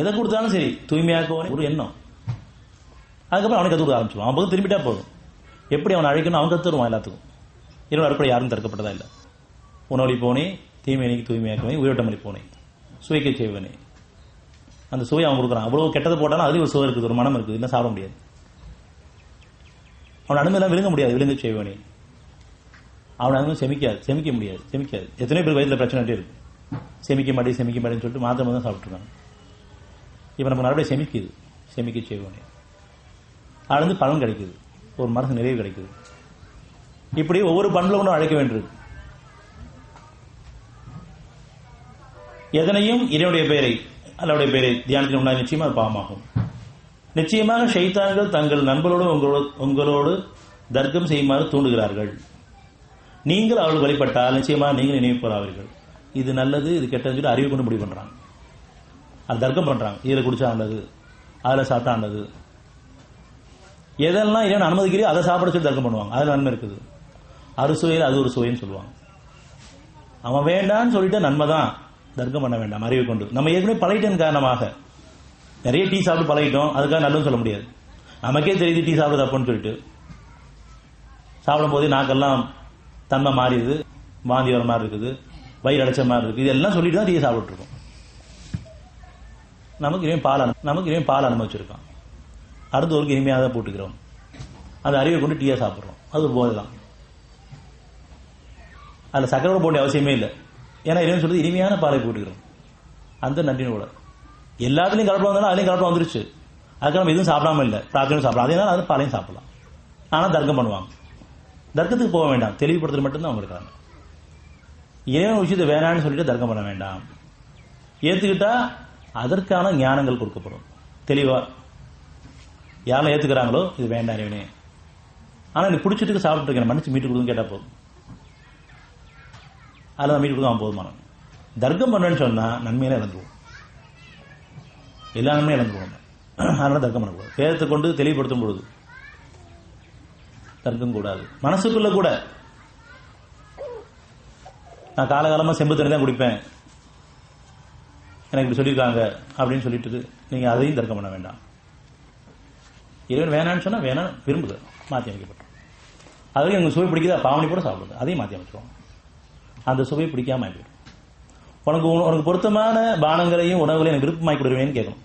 எதை கொடுத்தாலும் சரி தூய்மையாக்குவோம் ஒரு எண்ணம். அதுக்கப்புறம் அவனுக்கு கற்றுக்க ஆரம்பிச்சிடுவான். அவன் பக்கம் திரும்பிட்டா போதும். எப்படி அவனை அழைக்கணும் அவன் கற்றுருவான் எல்லாத்துக்கும். இரவு அறுப்படை யாரும் தடுக்கப்பட்டதா இல்லை. உணவழி போனே, தீமை நீக்கி தூய்மையாக்குவனே, உயிரோட்டமளி போனே, சுவைக்க செய்வனே. அந்த சுவை அவன் கொடுக்குறான். அவ்வளவு கெட்டது போட்டாலும் அது ஒரு சுவை இருக்குது, ஒரு மனம் இருக்குது, இன்னும் சாப்பிட முடியாது. அவன் அனுமதியெல்லாம் விழுங்க முடியாது. விழுங்க செய்வனே அவன் அனுமதி செமிக்க முடியாது. எத்தனை பேர் வயிற்றுல பிரச்சனை இருக்கு. செமிக்க மாட்டேன்னு சொல்லிட்டு மாத்திரம் தான் சாப்பிட்டுருக்காங்க. இப்ப நம்ம மறுபடியும் செமிக்க செய்வனே. அதுல பலன் கிடைக்குது, ஒரு மனசு நிறைவு கிடைக்குது. இப்படி ஒவ்வொரு பண்புல கொண்டு அழைக்க வேண்டியது. எதனையும் இறைவனுடைய பெயரை அல்லாஹ்வுடைய பெயரை தியானத்தில் உண்டாக நிச்சயமா அது பாவமாகும். நிச்சயமாக ஷைத்தான்கள் தங்கள் நண்பர்களோடு உங்களோடு தர்க்கம் செய்யுமாறு தூண்டுகிறார்கள். நீங்கள் அவர்கள் வழிபட்டால் நிச்சயமாக நீங்கள் நினைவுபவர்கள். இது நல்லது, இது கெட்டதுன்னு சொல்லி அறிவு கொண்டு முடிவு பண்றாங்க. அது தர்க்கம் பண்றாங்க. இதுல குடிச்சா நல்லது, அதுல சாப்பிட்டா நல்லது. எதெல்லாம் இறைவன் அனுமதிக்கிறீ அதை சாப்பிட சொல்லி தர்க்கம் பண்ணுவாங்க. அதுல நன்மை இருக்குது. அறுசுவையில் அது ஒரு சுவைன்னு சொல்லுவாங்க. அவன் வேண்டான்னு சொல்லிட்டு நன்மை தான், தர்க்கம் பண்ண வேண்டாம் அறிவை கொண்டு. நம்ம ஏற்கனவே பழகிட்டேன் காரணமாக நிறைய டீ சாப்பிட்டு பழகிட்டோம். அதுக்காக நல்லதுன்னு சொல்ல முடியாது. நமக்கே தெரியுது டீ சாப்பிட தப்புன்னு சொல்லிட்டு. சாப்பிடும் போதே நாக்கெல்லாம் தன்மை மாறிடுது, வாந்தி வர மாதிரி இருக்குது, வயிறு அடைச்ச மாதிரி இருக்குது. இதெல்லாம் சொல்லிட்டு தான் டீ சாப்பிட்டு இருக்கோம். நமக்கு இவன் பால் அனுபவிச்சிருக்கான். அடுத்தவருக்கு இனிமையாக தான் போட்டுக்கிறோம். அந்த அறிவை கொண்டு டீயா சாப்பிட்றோம். அது ஒரு போதை தான். அதில் சக்கரை போட அவசியமே இல்லை. ஏன்னா இறைவன் சொல்றது இனிமையான பாலை போட்டுக்கிறோம். அந்த நன்றின கூட எல்லாத்துலையும் கலப்படம் வந்தாலும் அதுலையும் கலப்படம் வந்துருச்சு. அதுக்கு நம்ம எதுவும் சாப்பிடாம இல்லை, பிரார்த்தனையும் சாப்பிடலாம். அதே அது பாலையும் சாப்பிடலாம். ஆனால் தர்க்கம் பண்ணுவாங்க. தர்க்கத்துக்கு போக வேண்டாம், தெளிவுபடுத்துறது மட்டும்தான் அவங்க இருக்காங்க. இறைவன் விஷயத்தை வேணான்னு சொல்லிட்டு தர்க்கம் பண்ண வேண்டாம். ஏத்துக்கிட்டா அதற்கான ஞானங்கள் கொடுக்கப்படும். தெளிவா யாரெல்லாம் ஏத்துக்கிறாங்களோ இது வேண்டாம் இறைவனே, ஆனா நீ பிடிச்சிட்டு சாப்பிட்டு இருக்கேன் மன்னிச்சு மீட்டு கொடுன்னு கேட்டா போதும். அதில் மீட்டு கொடுக்க அவன் போதுமான. தர்க்கம் பண்ணுவேன்னு சொன்னா நன்மையில இழந்துருவோம், எல்லா நன்மையும் இழந்துருவோம். அதனால தர்க்கம் பண்ணக்கூடாது. வேதத்தை கொண்டு தெளிவுபடுத்தும் பொழுது தர்க்கம் கூடாது. மனசுக்குள்ள கூட நான் காலகாலமா செம்பு தண்ணி தான் குடிப்பேன், எனக்கு இப்படி சொல்லியிருக்காங்க அப்படின்னு சொல்லிட்டு நீங்க அதையும் தர்க்கம் பண்ண வேண்டாம். இறைவன் வேணான்னு சொன்னா வேணாம் விரும்புது, மாற்றி அமைக்கப்பட்டோம். அதுவரைக்கும் எங்க சுவை பிடிக்குதா பாவனி கூட சாப்பிடுது, அதையும் மாற்றி அமைச்சிருவோம். அந்த சுவை பிடிக்காம ஆகிடும். உனக்கு பொருத்தமான பானங்களையும் உணவுகளையும் எனக்கு விருப்பமாக்கி கொடுவேன்னு கேட்கணும்.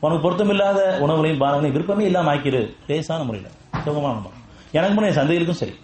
உனக்கு பொருத்தமில்லாத உணவுகளையும் பானங்களையும் விருப்பமே இல்லாம ஆக்கிடு. லேசான முறையில் சுகமான முறை. எனக்கு முன்னே சந்தைகளுக்கும் சரி